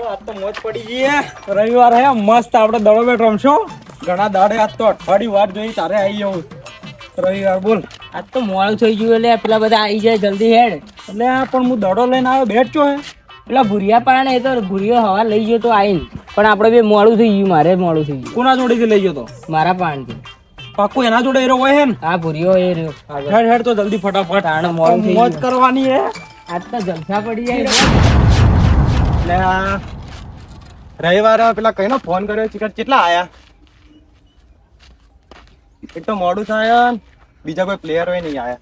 આજ તો મોજ પડી ગઈ રવિવાર હે મસ્ત આપણે દડો બેટ રમશો ઘણા દાડે આજ તો અઠવાડિયું વાત જોઈ તારે આવી જવું રવિવાર બોલ આજ તો મોડું થઈ ગયું એટલે પેલા બધા આવી જાય જલ્દી હેડ. એટલે પણ હું દડો લઈને આવ્યો બેટ છો હે પેલા ભૂરિયા પાડે એ તો ભૂરિયો હવા લઈ ગયો તો આવીને પણ આપણે બે મોડું થઈ ગયું. મારે મોડું થઈ ગયું. કોના જોડેથી લઈ ગયો તો મારા પાણથી. પાક્કું એના જોડે એરો હોય હે ને હા ભૂરિયો એ રહ્યો. હેડ હેડ તો જલ્દી ફટાફટ તાણે મોડું થઈ મોજ ગયું. કરવાની હે આજ તો જલસા પડી જાય. એટલે આ રવિવારે પેલા કઈનો ફોન કર્યો ચિકન કેટલા આયા એક તો મોડું થાય ને બીજા કોઈ પ્લેયર હોય નહીં આયા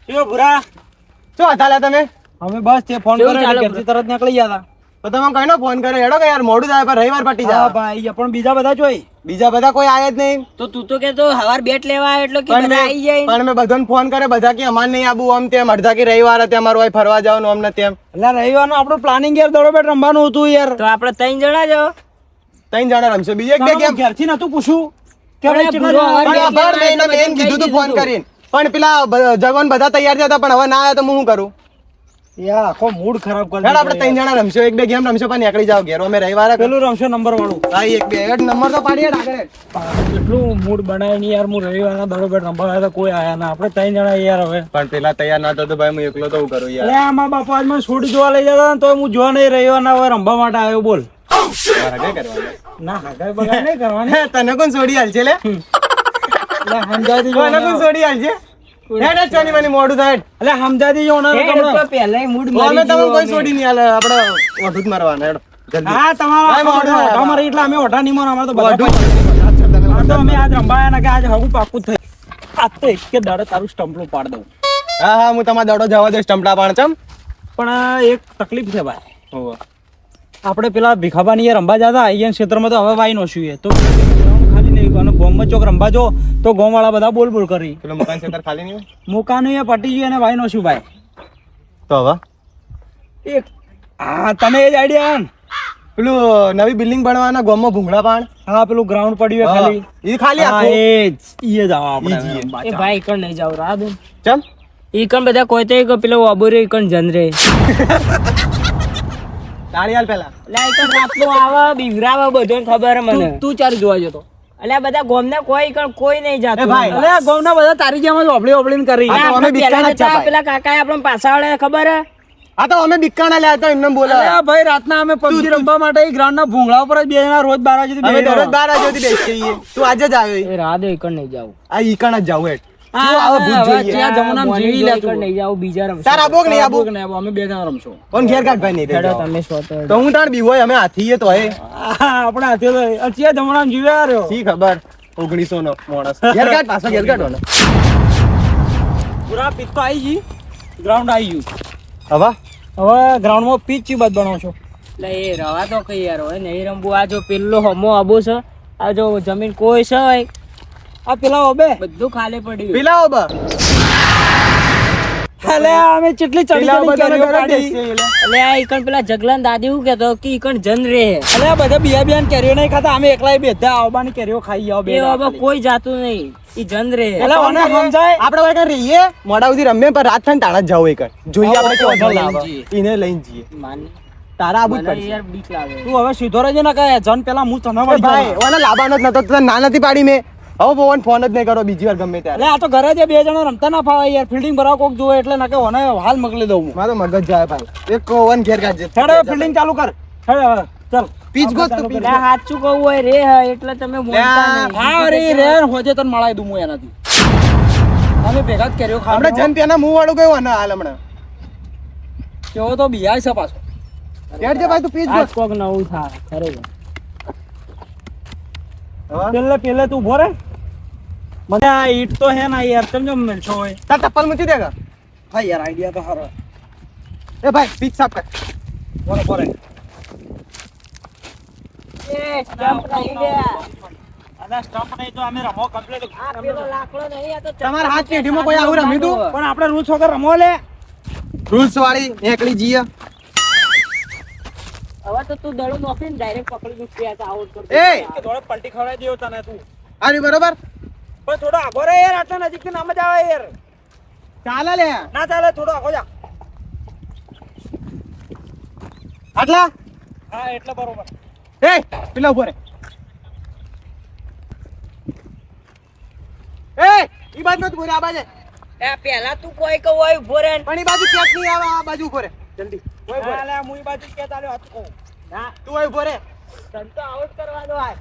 શું ભૂરા શું હતા લ્યા તમે અમે બસ તે ફોન કેવું કર્યો ચાલે એટલે ઘરથી તરત નીકળી ગયા તો તમે કઈનો ફોન કર્યો હેડો કે યાર મોડું થાય પણ રવિવાર પટી હતા જાય ભાઈ પણ બીજા બધા જોઈ બીજા બધા કોઈ આયા જ નહીં તો તું તો કેતો હવાર બેટ લેવા આવ્યો એટલે કે પણ બધા આવી જાય. પણ મેં બધાને ફોન કર્યો બધા કે અમાર નહીં આબુ આમ તેમ અડધા કે રવિવાર હતી અમારું અહીં ફરવા જવાનું અમને તેમ એટલે રવિવારનું આપણું પ્લાનિંગ યાર દડો બેટ રમવાનું હતું યાર તો આપણે 3 જણા જ. 3 જણા રમશે બીજે એક બે ગેમ ઘરથી નતું પૂછું કે ભાઈ અરે કેટલા ભૂરો જણા હવે આવ્યા? પણ આભાર મેં એમ કીધું તું ફોન કરીને પણ પેલા જવાન બધા તૈયાર થયા હતા પણ હવે ના આવ્યા તો હું શું કરું યાર આખો મૂડ ખરાબ કરી હેડ આપણે 3 જણા રમશો એક બે ગેમ રમશો પણ નીકળી જાવ ઘેર અમે રવિવારે પેલું રમશો નંબર વાળું હા એક બે હેડ નંબર તો પાડીએ આગળ કેટલું મૂડ બનાવે નહીં યાર હું રવિવારના દડો બેટ રમવા આવ્યા તો કોઈ આયા ના આપણે 3 જણા યાર હવે પણ પેલા તૈયાર ના થતો ભાઈ હું એકલો તો હું કરું યાર એટલે આમાં બાપા આજ મને છોડી જોવા લઈ જતા ને તો હું જોવા નહીં રવિવારના હવે રમવા માટે આવ્યો બોલ મારા કઈ કરવાનું ના હગાઈ બગાઈ નહીં કરવાની હે, તને કોણ છોડી હાલ છે લે એટલે સમજાતી જો તને કોણ છોડી હાલ છે હેડ હેડ ચાની મને મોડું થાય એટલે સમજાતી જો ને હેડ તમને. તો પહેલાય મૂડ તો મરી અમે તમે ગયો કોઈ અમે. છોડી નહીં હાલે આપણે ઓઢું જ મારવાના હેડ જલ્દી હા તમારા ભાઈ, મોઢું ઓઢા આવ્યા. મારી એટલે અમે ઓઢા નહીં મારો અમારે તો બધા ઓઢું. હા, તો અમે આજ રમવા આવ્યા ને કે આજે હગું પાક્કું જ થઈ આજ તો એક કે દાડે તારું સ્ટમ્પલું પાડ દઉં હા હા હું તમારા દડો જવા દઈશ ટમટા પાણ ચમ પણ એક તકલીફ છે ભાઈ આપણે પેલા ભીખાબાની યાર રમવા જતા અહીંયા ક્ષેત્રમાં તો હવે વાઈ નો શું તો ground ખાલી નહીં અને ગોમમાં ચોક રમવા જો તો ગોમવાળા બધા બોલ બોલ કરી પેલો મકાન ક્ષેત્ર ખાલી નહીં મુકાનું એ પટી ગયું અને વાઈ નો શું ભાઈ તો હવે એક હા તમે એ જ આઈડિયા ને પેલું નવી બિલ્ડિંગ બનાવવાના ગામમાં ભૂંગળા પાણ હા પેલું ગ્રાઉન્ડ પડ્યું હોય ખાલી એ ખાલી હા, આખું એ જ આવો આપણે ઈ જ. રમવા. એ ભાઈ કણ નહીં જાવ રાહ દે. ચમ ઈ કણ બધા કોઈ તો એક પેલો અબોરે ઈ કણ જન રે. તાળી હાલ પેલા એટલે ઈ કણ રાતનો આવે બીવરાવે બધોને ખબર હે મને. તું ચાર જોવા જતો એટલે આ બધા ગોમના કોઈ કણ કોઈ નહીં જાતું. એ ભાઈ, અલે આ ગોમના બધા તારી જેમ જ ઓબળી ઓબળીને કરી હા, તો આપણે અમે બિચારા પહેલા જ છે જતા ભાઈ. પેલા કાકાએ આપણને પાછા વાળા ખબર હે? આ તો અમે બિક્કાણા લ્યા તો એમને બોલા અલે આ ભાઈ રાતના અમે પબજી રમવા માટે એ ગ્રાઉન્ડ ના ભૂંગળા ઉપર જ બે જણા રોજ 12 વાગે અમે દરરોજ 12 વાગ્યા સુધી બેસીએ તું આજે જ આવ્યો એ રાહ દે ઈ કણ નહીં જાવ. આ ઈકણ જ જાવ હેડ તું આવો ભૂત જોઈએ ત્યાં જમનામાં જીવી લે ઈ કણ નહીં જાવ બીજા રમશે. તાર આબો કે નહીં આબો અમે બે જણા રમશો કોણ ઘેર કાઢ ભાઈ નહીં હેડો રહેજો. તમે સ્વતઃ. તો હું તાણ બીવો અમે હાથીએ તો હે આપણે હાથે તો અચિયા જમણામાં જીવ્યા રહ્યો શી ખબર 1900 નો માણસ ઘેર કાઢ પાછો ઘેર કાઢો ને પૂરા પીચ તો આવી ગઈ ગ્રાઉન્ડ આવી ગયું હવે હવે ગ્રાઉન્ડમાં પીચ ચી બાદ બનાવશો એટલે એ રવા તો કઈ યાર હોય નહીં રમવું. આ જો પેલો હમો આબો છે, આ જો જમીન કોઈ છે આ પેલા બે બધું ખાલી પડ્યું. પેલા ઓબા અલે અમે કેટલી ચડી પેલા ચડી બધાને કેરીઓ ઘરે કાઢી બેસીએ એટલે. એટલે આ ઈકણ પેલા જગલાન દાદી હું કેતો કે ઈકણ જન રે. અલે આ બધા બિયા બિયાન કેરીઓ નહીં ખાતા અમે એકલા બેઠા આવવાની કેરીઓ ખાઈ આવો બે એ હવે કોઈ જાતું નહીં, ઈ જન રે. એટલે ઓને સમજાય આપણે ભાઈ કઈ રહીએ મોડા સુધી રમીએ પણ રાત થાય ને તાણા જ જાવ એક જોઈએ આપણે કેવો લઈને લાવે જઈએ. એને લઈને જઈએ માન તારા આબુ જ મને પડશે યાર બીક લાગે. તું હવે સીધો રહેજે ને કે જન પેલા હું તને એ વળી ભાઈ જાઉં. ઓને લાવવાનો જ નતો તને ના નથી પાડી મેં હવે ફોન ફોન જ નહીં કરો બીજી વાર ગમે ત્યારે અલે આ તો ઘરે જે બે જણા રમતા ના ફાવે યાર ફિલ્ડિંગ ભરાવ કોક જોવે એટલે ના કે ઓને હાલ મોકલી દઉં હું મારો મગજ જાય ભાઈ એક ઓવન ઘેર કાઢજે હેડ હવે ફિલ્ડિંગ ચાલુ કર હેડ હવે ચાલ પીચ ગોત તું પીચ એટલે સાચું કહું હોય રે એટલે તમે બોલતા નહીં. હા અરે રે હોજે તને મળાઈ દઉં હું એનાથી અમે ભેગા જ કર્યો આપણે જન પેના મું વાળું ગયો ને હાલ હમણાં કેવો તો બિહાય છે પાછો ઘેર જે ભાઈ તું પીચ આજ ગોત કોક નવું થાય ખરેખર. પેલે પેલે તું ઉભો રે મને આ ઈટ તો હે ના યાર તમે જો મેલછો હોય તાર ચપ્પલ મૂકી દેગા હા યાર આઈડિયા તો સારો એ ભાઈ પીચ સાફ કર બોલો બોલે એ સ્ટમ્પ નહીં લે. અલા સ્ટમ્પ નહીં તો અમે રમો કમ્પ્લીટ આ પેલો લાકડો નહીં, આ તો તમારા હાથ પેઢીમાં કોઈ આવું રમ્યું તું પણ આપણે રૂલ્સ વગર રમો લે રૂલ્સ વાળી એકલી જીએ હવે તો તું દડો નોખીને ડાયરેક્ટ પકડી મૂકી આઉટ કરી એ! કે થોડો પલટી ખવડાવી દેવો તને તું આની બરોબર પણ થોડો આગો રે યાર આટલા નજીક થી નામ જ આવે યાર ચાલે લે ના ચાલે થોડો આખો જા આટલા હા એટલે બરોબર એ પેલા ઉભો રે એ ઈ બાજુ નો ઉભો રે આ બાજુ એ પેલા તું કોઈ કહું હોય ઉભો રહે પણ ઈ બાજુ કેટ નહીં આવે આ બાજુ ઉભો રે જલ્દી ઓય ઉભો રે. ના લે હું ઈ બાજુ કે ચાલ્યો હાથ કહું ના તું ઓય ઉભો રે તને તો આઉટ કરવાનો આય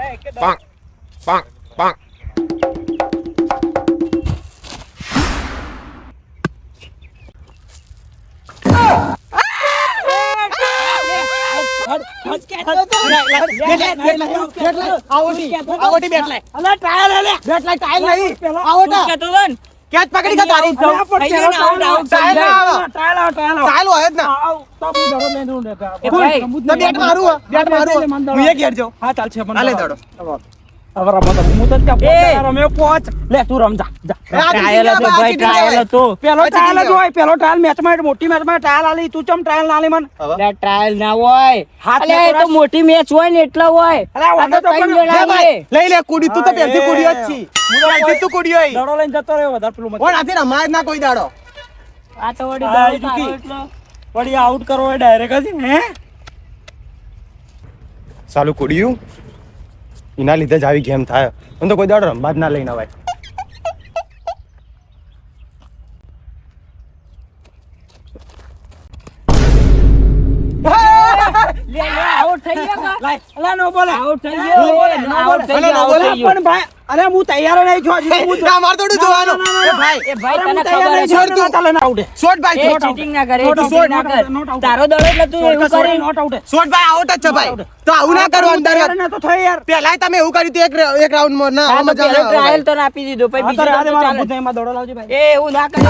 એ કે દસ. આવોટી બેટ લાય અલા ટ્રાયલ લે બેટ લાય ટાઈલ નહીં તું આવોટા કહેતો હતો ને? કેચ પકડી કે તારી અલા પણ થઈ ગયું ને, out, out, ટ્રાયલ ના આવે ટ્રાયલ આવો ચાલ હોય જ ના આવ તો હું દડો લઈને હું લેતા એ ભાઈ, તો બેટ મારું હો, બેટ મારું હો. હું એ ઘેર જાઉં હા ચાલ છે પણ હાલે દડો. હવે રમો તો હું તો ત્યાં એ! રમે પહોંચ લે તું રમ જા જા એ આ ટ્રાયલ જીતી હતો ગયા, ભાઈ, આ જીતી ટ્રાયલ ગયા. હતો. પેલો પછી ટ્રાયલ જ જીત્યો. હોય પેલો ટ્રાયલ મેચમાં મોટી મેચમાં ટ્રાયલ આલી તું ચમ ટ્રાયલ ના આલી મન હવે? એટલે ટ્રાયલ ના હોય હાથ અલ્યા, એ તો લેતો મોટી મેચ હોય ને એટલે હોય અલ્યા, આ વાંધો તો તો ત્રણ પણ જણા લે ભાઈ, આવીએ. લઈ લે કુડી તું તો પહેલથી કુડીયો જ છી પહેલથી તું કુડીયો ઈ. દડો લઈને જતો રહ્યો વધારે પેલું મત ઓય આથી રમાય જ ના કોઈ દાડો આ તો વળી હા, દડો એ તારો કી. એટલો. વળી આઉટ કરવો હોય ડાયરેક્ટ જ હે સાલું કુડિયું એના લીધે જ આવી ગેમ થાય હું તો કોઈ દાડો રમવા જ ના લઈને અવાય લે, લે, out થઈ ગયા કા? લાય અલા નો બોલે Out થઈ ગયો, નો બોલે, લે, નો out બોલે. થઈ અલા, ગયો, નો out બોલે. થઈ ગયો. પણ ભાઈ અરે હું તૈયાર નહીં છું હજી હું ના માર થોડું જોવાનું એ ભાઈ એ ભાઈ, અરે હું તને તૈયાર ખબર નહીં છે. છું, તું. ચાલે ના આઉટ શોટ ભાઈ એ શોટ cheating ના કરે, એ Not out, cheating ના not કર. out, not out. તારો દડો એટલે તું એવું કરી નોટ આઉટ શોટ ભાઈ આઉટ જ છે ભાઈ તો આવું ના કરો અંદર તો થઈ યાર પેલા તમે એવું કર્યું હતું એક રાઉન્ડ માં ના હા, તો મજા પેલો ના ટ્રાયલ તો આપી દીધો પછી બીજો અત્યારે તો મારા ચાલે. બુદ્ધ એમાં દડો લાવજે ભાઈ એ એવું ના કરે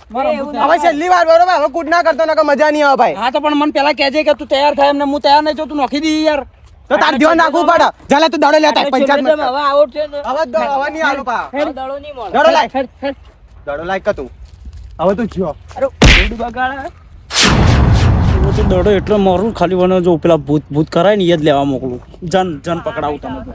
મારા એ એવું બુદ્ધ ના હવે છેલ્લી વાર બરોબર હવે કૂદ ના કરતો નકર મજા નહીં આવે ભાઈ હા તો પણ મને પેલા કહેજે કે તું તૈયાર થાય એમને હું તૈયાર નહીં છું તું નોખી દી યાર તો તાર ધ્યાન રાખવું પડે ચાલે તું દડો લેતા કરે. પંચાયત છેલ્લે માં હવે out છે તો હવે નહીં આલો પા હવે દડો નહીં મળે. દડો લાય. હેડ, હેડ. દડો લાય કે તું હવે તું જ્યો અરે, દોડ બગાડે. હું તો દડો એટલો મારું ખાલી મને જો પેલા ભૂત ભૂત કરાય ને એ જ લેવા મોકલું જન પકડાવું તમે તો.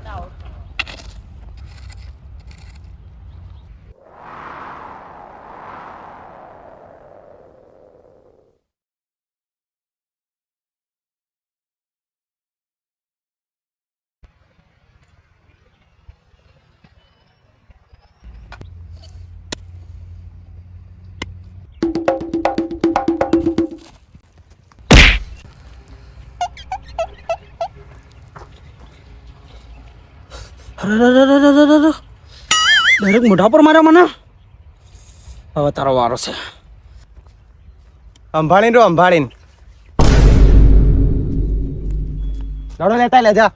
ડાયરેક્ટ મોઢા પર માર્યા મને હવે તારો વારો છે સંભાળીને રો સંભાળીને દડો લેતા લે જા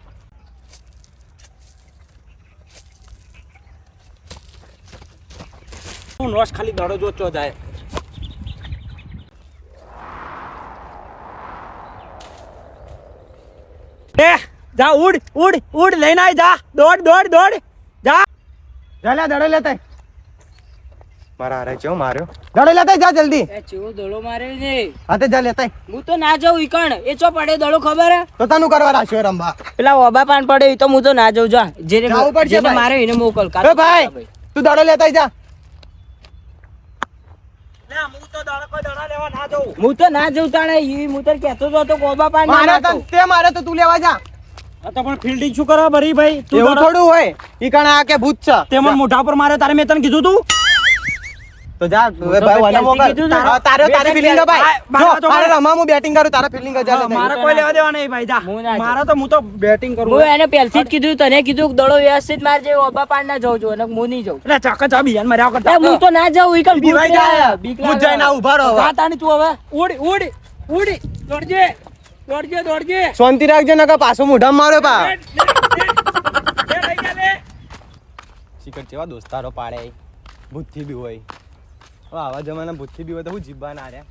હું નોશ ખાલી દડો જો ચો જાય એ જા ઉડ ઉડ ઉડ લઈને આય જા દોડ દોડ દોડ જા જા લે દડો લેતા મારા હારે ચેવો માર્યો દડો લેતા જા જલ્દી એ ચેવો દડો માર્યો ને. હાથે જા લેતા હું તો ના જાઉં ઈકણ એ ચો પડે દડો ખબર હે તો તનું કરવા રાખ્યો રંબા પેલા ઓબા પાન પડે એ તો હું તો ના જાઉં જા જેને જાવું પડશે જેને ભાઈ. માર્યો એને મોકલ એ ભાઈ તું દડો લેતા જા હું તો દડો કોઈ દડા લેવા ના જાઉં હું તો ના જાઉં તાણે ઈ હું તો કહેતો તો હતો કે ઓબા પાન ના મારા નાખો. તે મારે તો તું લેવા જા આ તો પણ ફિલ્ડિંગ શું કરવા ભરી ભાઈ તું એવું દડો- થોડું હોય ઈ કણ આ કે ભૂત છે તે મને મોઢા પર મારે તારે મેં તને કીધું તું તો જા હવે ભાઈ વાલા પહેલથી મોકલ કીધું ને. તારો તારો તારી ફિલિંગ ભાઈ મારા જો તો તારે ભાઈ. રમા હું બેટિંગ કરું તારા ફિલિંગ જા હા, મારે કોઈ લેવા દેવા નહીં ભાઈ જા હું ના મારા તો હું તો બેટિંગ કરું હું એને પહેલથી જ કીધું તને કીધું કે દડો વ્યવસ્થિત મારજે ઓબા પાન ના જાઉં છું અને હું નહીં જાઉં એટલે ચાકા ચા બીજાને માર્યા એ કરતા હું તો ના જાઉં ઈકણ ભૂત બીવાઈ રે. જાય બીક ભૂત લાગે. જઈને ઉભા રહો હવે. જા તાણી તું હવે ઉડ ઉડ ઉડ દોડજે દોડજે દોડજે શાંતિ રાખજો નકર પાછો મોઢામાં મારો પા શિખર કેવા દોસ્તારો પાડે ભૂતથી બી હોય હવે આવા જમાના ભૂતથી બી હોય તો હું જીવવા ના રહ્યા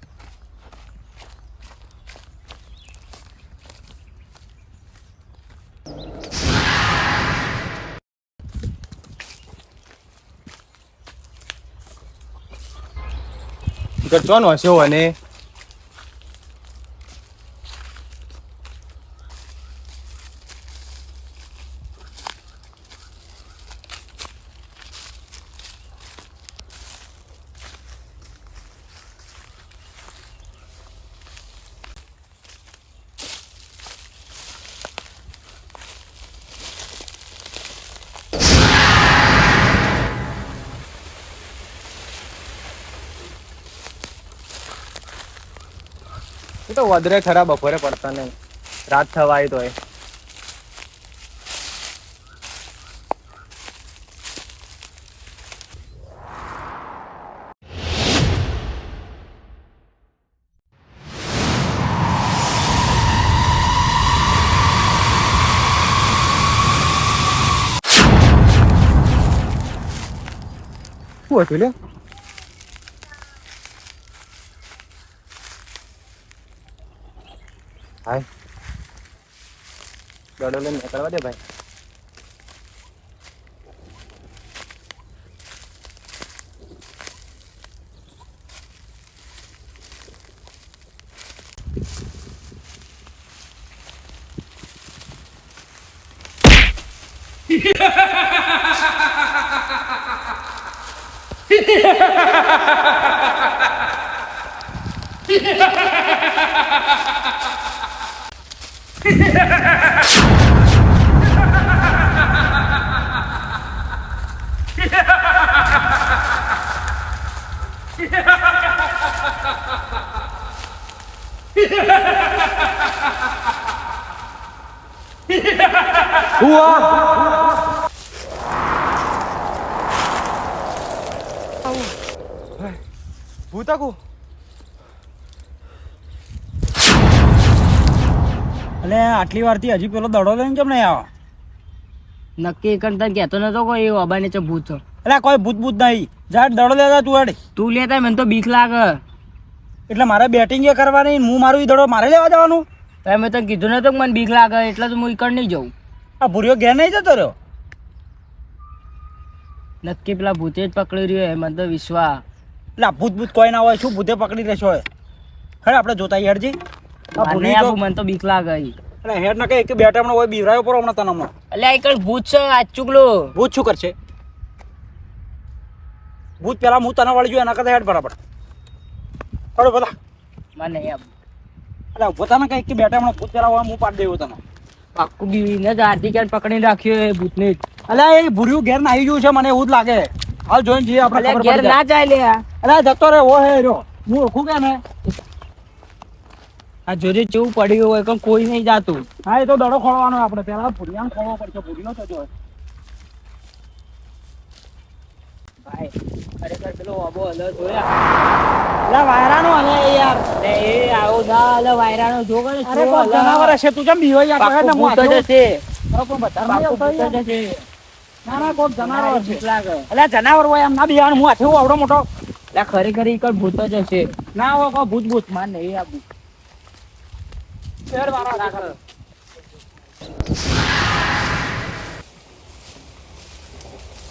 શિખર ચોન હસ્યો અને એ તો વધરે ખરા બપોરે પડતા નહીં, રાત થવાય તોય. શું હતું લે? હાય દડો લઈને નીકળવા દે ભાઈ. ભૂતાકુ એટલે આટલી વારથી હજી પેલો દડો લઈને કેમ નહીં આવે? નક્કી કરતા કહેતો નતો કોઈ એ અબાને છે ભૂત છે. એટલે કોઈ ભૂત ભૂત નહીં, જા દડો લેતા તું હેડ. તું લેતા મને તો બીક લાગે. એટલે મારે બેટિંગ એ કરવાની, હું મારું ઈ દડો મારે લેવા જવાનું? મેં તો કીધું નતો કે મને બીક લાગે એટલે તો હું ઈકડ નહીં જાઉં. આ ભૂરીઓ ઘેર નહીં જતો રહ્યો? નક્કી પેલા ભૂતે જ પકડી રહ્યો હે, મને તો વિશ્વાસ. એટલે આ ભૂત ભૂત કોઈ ના હોય, શું ભૂતે પકડી લેશો? હેડ આપણે જોતા હેડજી. આ ભૂરી તો મને તો બીક લાગે. એટલે હેડ ના કઈ બેટા હમણાં હોય બીવરાયો પર હમણાં તને હમણાં. એટલે આ ઈકડ ભૂત છે આજ ચૂકલો. ભૂત શું કરશે? ભૂત પેલા હું તને વાળી જોયું એના કરતા હેડ બરાબર. અરે બધા મને નહીં આપ એટલે પોતાના કઈ કે બેટા હમણાં ભૂત પેલા હોય હું પાડી દેવું તને. પાક્કું બીવીને જ આરતી ક્યાં પકડીને રાખ્યો એ ભૂતને જ. એટલે એ ભૂર્યું ઘેર નાહી ગયું છે, મને એવું જ લાગે. હાલ જોઈને જઈએ આપણે. અલ્યા ઘેર ના જાય લે. એટલે જતો રે ઓ હે રહ્યો, હું ઓળખું કે ને. આ જોજે કેવું પડ્યું હોય પણ કોઈ નહીં જાતું. હા એ તો દડો ખોલવાનો આપણે, પેલા ભૂરિયાને ખોલવો પડશે. ભૂરીનો થતો હોય ભાઈ ખરેખર પેલો અબો હલો જોયા? એટલે વાયરાનો હલે યાર. ને એ આવો ના હલો વાયરાનો જો કરે. અરે કોઈ જનાવર હશે, તું કેમ બીવો યાર? પાક્કું ને હું ભૂત જ આટલું- હશે. અરે કોઈ બધાને નહીં પાક્કું આવતો ભૂત જ યાર. હશે. ના ના કોઈ જનાવર હશે. બીક લાગે. એટલે જનાવર હોય એમ ના બીવાનું, હું હાથે આવડો મોટો એટલે ખરેખર ઈ કઈ ભૂત જ હશે. ના હોય કોઈ ભૂત ભૂત. માર નહીં આપું. શેર વાળા લાગે.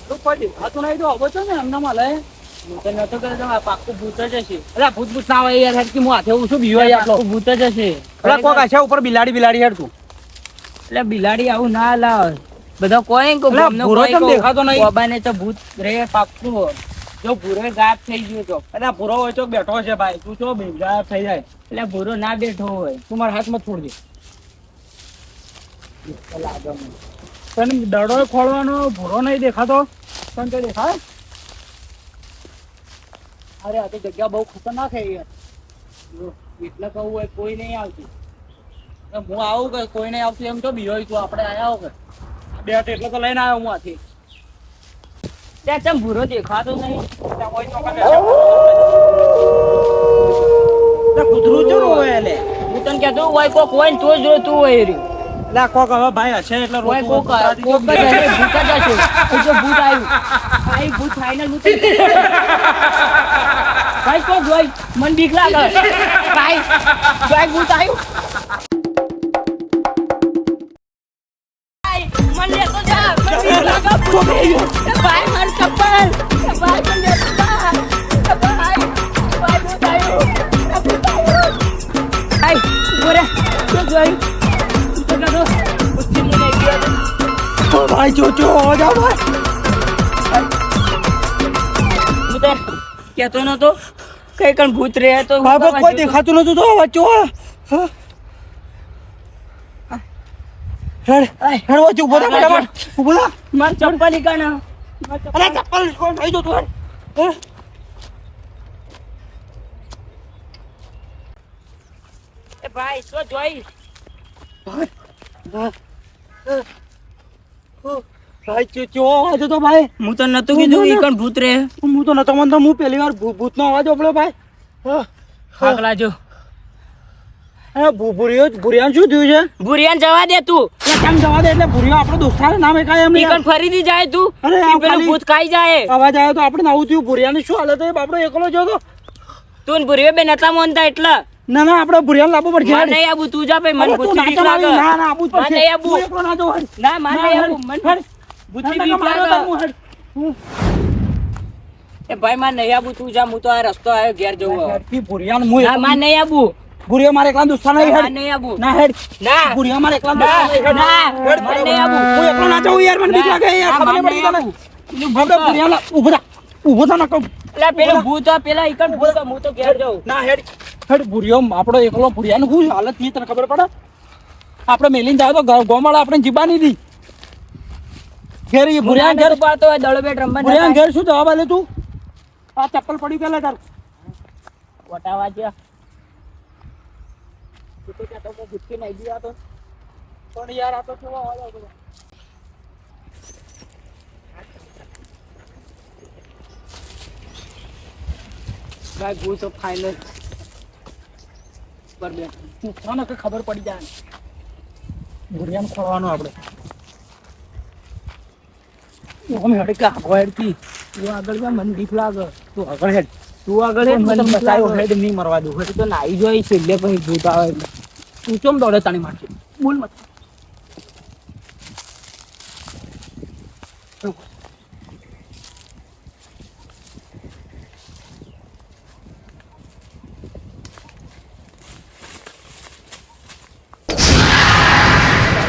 તું કોઈ દેખાતું નહીં તો આવો છો ને એમને મળે. હું તો નતો કરતો આ પાક્કું ભૂત જ હશે. એટલે ભૂત ભૂત ના હોય યાર, હેડ કે હું હાથે હું શું બીવો યાર આટલો. પાક્કું ભૂત જ હશે. એટલે કોક હશે ઉપર બિલાડી બિલાડી હેડ તું. એટલે બિલાડી આવું ના લાવ. બધા કોઈ એટલે ભૂરો કેમ દેખાતો નહીં? બાબાને તો ભૂત રે પાક્કું. જો ભૂરો ગાયબ થઈ ગયો તો એટલે આ ભૂરો હોય તો બેઠો છે ભાઈ, તું તો ગાયબ થઈ જાય. એટલે ભૂરો ના બેઠો હોય. તું મારા હાથમાં છોડજે. તને દડો ખોલવાનો, ભૂરો નહીં દેખાતો? તને કઈ દેખાય? અરે આ તો જગ્યા બહુ ખતરનાક છે યાર. એટલે કહું હોય કોઈ નહીં આવતું. હું આવું કે કોઈ નહીં આવતું એમ તો બીજો તું આપણે આયા આવો કે બેટ એટલે તો લઈને આવ્યો હું આથી. ત્યાં ચમ ભૂરો દેખાતો નહીં. ત્યાં હોય તો કદાચ કૂતરું જો હોય એટલે. હું તને કહેતો હોય કોક હોય ને તો જ રોતું હોય રહ્યું. એટલે કોક હવે ભાઈ હશે એટલે કોઈ રોતું કોક હોય. કોક જ હશે, ભૂત જ હશે. એ જો ભૂત આવ્યું. ભાઈ ભૂત ફાઇનલ હું તને ભાઈ કોક હોય મને બીક લાગે. ભાઈ ભાઈ ભૂત આવ્યું. ભાઈ મને લેતો જા. મને બીક લાગે. ભૂત આવ્યું. ભાઈ માર ચપ્પલ. ભાઈ મને લેતો જા. ભાઈ ભાઈ ભૂત આવ્યું. ભૂત આવ્યું. ભાઈ બોરે શું જોયું? ભાઈ જો હો જાઓ ભાઈ. હું તો કહેતો નતો કઈ કણ ભૂત રહે તો બાબા કોઈ દેખાતું નતું તો વચ્ચો. હેડ હેડ વચ્ચે ઉભો થા ફટાફટ. ઉભો થા. માર ચપ્પલ ઈ કણ. અરે ચપ્પલ કોણ લઈ જો તું હેડ. ભાઈ શું જોઈ ભાઈ ચો અવાજ હતો ભાઈ. હું તો નતું કીધું ઈ કણ ભૂત રે હું તો નતો માનતો. હું પહેલી વાર ભૂતનો અવાજ ઓપડ્યો ભાઈ. આગલા જો ભુરિયાન શું થયું છે? ભુરિયાન જવા દે તું કેમ જવા દે? એટલે ભુરિયો આપણો દોસ્તાર નામ એકાય એમ ઈ કણ ફરીથી જાય તું અરે ઈ આ પેલું ખાલી- ભૂત ખાઈ જાય અવાજ આવ્યો તો આપણે આવું થયું. ભુરિયાની શું હાલત છે? આપણો એકલો જ હતો. તું ને ભુરિયો બે નતા મોનતા એટલે ના ના આપણે ભુરિયાને લાવવો પડશે. મને નહીં આવું તું જા ભાઈ મને અરે તું ભૂતની બીક નાચો લાગે મારી. ના ના આવું જ મને પડશે. નહીં આવું. તું એકલો ના જવો. ના મને નહીં આવું મને ભૂતની બીક લાગે એ ભાઈ માર નહીં આવું તું જા હું તો આ રસ્તો આવ્યો ઘેર જવું ભુરિયાને હું ના માર નહીં આવું ભુરિયો મારે એકલા દોસ્તાર નહીં. માર હેડ નહીં આવું ના હેડ. ના ભુરિયો મારે એકલા ના દોસ્તાર નહીં. હેડ. ના માર નહીં આવું હું એકલો ના જાઉં યાર. મને બીક લાગે યાર. ખબર નહીં પડી તને. આપણે ભુરિયાને ઊભો થા. ઊભો થા. ના કહું. પેલા પેલો ભૂત આ પેલા ઈ કણ ભૂત હું તો ઘેર જાઉં ના હેડ. હેડ ભુરિયો આપણો એકલો. ભુરિયાને શું હાલત થઈ તને ખબર પડે? આપણે મેલીને જાવ તો ગોમાળા આપણે જીબા નહીં દી. ઘેર ઈ ભુરિયાને ઘેર પાડતો હોય દડો બેટ રમવા ભુરિયાને ઘેર શું જવાબ આલે તું? આ ચપ્પલ પડી ગયેલા તાર. વટાવા છે તું તો કહેતો હું ભૂતથી નહીં ગયા તો પણ યાર આ તો કેવો અવાજ આવતો હતો. ભાઈ ભૂત તો ફાઇનલ પર બે કોને કે ખબર પડી જાય. ભુરિયાને ખોળવાનું આપણે. અમે હેડ કે આગળ હેડતી. તું આગળ જા મને બીક લાગે તું આગળ હેડ. તું આગળ હેડ, મને બીક બચાયો લાગે. હેડ નહીં મરવા દઉં. તું તો નાઈ જોઈ છે એટલે પછી ભૂત આવે એટલે. તું ચમ દોડે તાણી મારશે? બોલ મત.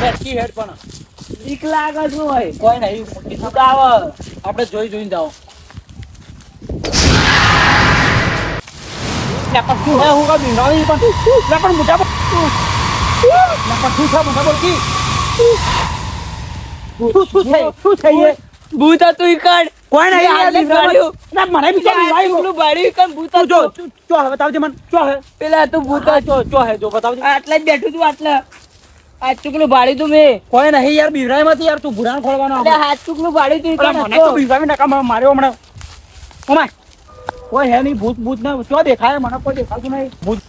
હેડકી હેડ પણ. બીક લાગે શું હોય કોઈ નહીં. મોટી ભૂત આવે આપણે જોઈને જાઓ. હું કા બિંડાવી પણ પણ મોટા પણ શું છે મોટા બોલકી? શું થઈ એ? ભૂત હતું ઈ કણ કોઈ નહીં યાર. હાલે ગાડ્યું. ના મને બી ચાલી લાવી પેલું બાળી ઈ કણ ભૂત તું જો હતું. ચો હવે બતાવજે મને. ચો હે પેલા હતું ભૂત હતું. ચો હે જો બતાવજે. આટલા જ બેઠું તું આટલા આ ચૂકલું ભાડ્યું તું મેં કોઈ નહીં યાર. બિવરાય માંથી યાર તું ભૂરાન ખોલવાનો એટલે હાથ ચૂકલું ભાડ્યું તું ઈ અલા કણ મને તો હતો. બિવરાવી નાકા માર્યો હમણાં. ઓમાય કોઈ હે નહીં. ભૂત ભૂત ને ચો દેખાય મને કોઈ દેખાતું નહીં. ભૂત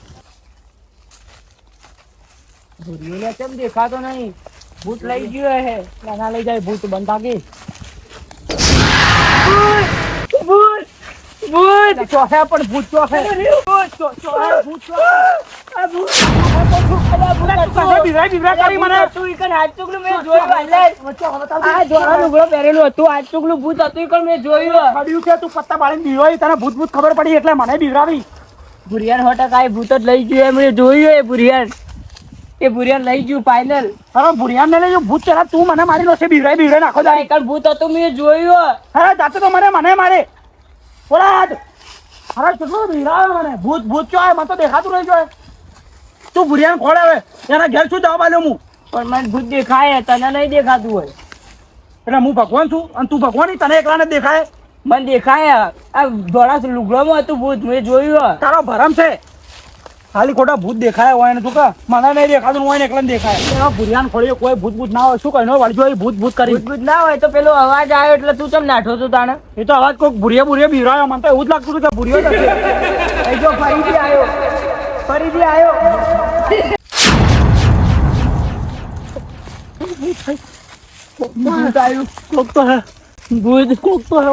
ભૂરીઓને કેમ દેખાતો નહીં ભૂત લઈ ગયો હે ના લઈ જાય. ભૂત બનતા કે ભૂત ભૂત ચો હે પણ ભૂત ચો હે. ચો હે ભૂત ચો હે. આ ભૂત બિવરાય કરી મને. તું ઈ કણ હાથ ચૂકલું મેં જોયું અંદર. આ ધોળા લુગડો પહેરેલું હતું હાથ ચૂકલું ભૂત હતું ઈ કણ મેં જોયું પડ્યું છે તું પત્તા બાળીને બીવાય. તને ભૂત ભૂત ખબર પડી એટલે મને બિવરાવી. ભુરિયાન હોટા કાંઈ ભૂત જ લઈ ગયું એમ મેં જોયું એ ભુરિયાન લઈ ગયું ફાઇનલ અરે ભુરિયાને લઈ જો ભૂત ચલા. તું મને મારી લો છે. બિવરાય નાખો જાય. ઈ કણ ભૂત હતું મેં જોયું અરે જાતે તો મને મારે. ઓલા અરે કેટલો બિવરાયો મને. ભૂત ચો મને તો દેખાતું રહી જાય. તું ભુરિયાને ખોળે હવે. એના ઘેર શું જવાબ આલ્યો હું? પણ મને ભૂત દેખાય તને નહીં દેખાતું હોય એટલે હું ભગવાન છું અને તું ભગવાન નહીં. તને એકલાને જ દેખાય. મને દેખાય આ ધોળા લુગડામાં હતું ભૂત મેં જોયું તારો ભરમ છે. ખાલી ખોટા ભૂત દેખાય હોય ને તું કે મને નહીં દેખાતું હોય ને એકલાને દેખાય. એવા ભુરિયાને ખોળ્યો કોઈ ભૂત ના હોય. શું કહ્યું વાળજો એ ભૂત કરી. ભૂત ના હોય તો પેલો અવાજ આવ્યો એટલે તું ચમ નાઠો છો તાણે એ તો અવાજ કોઈક ભુરિયા બિવરાયો. મને તો એવું જ લાગતું હતું કે ભુરિયો જ હશે. એ જો ફરીથી આવ્યો ભૂત આવ્યું. કોક તો હે. ભૂત કોક તો હે.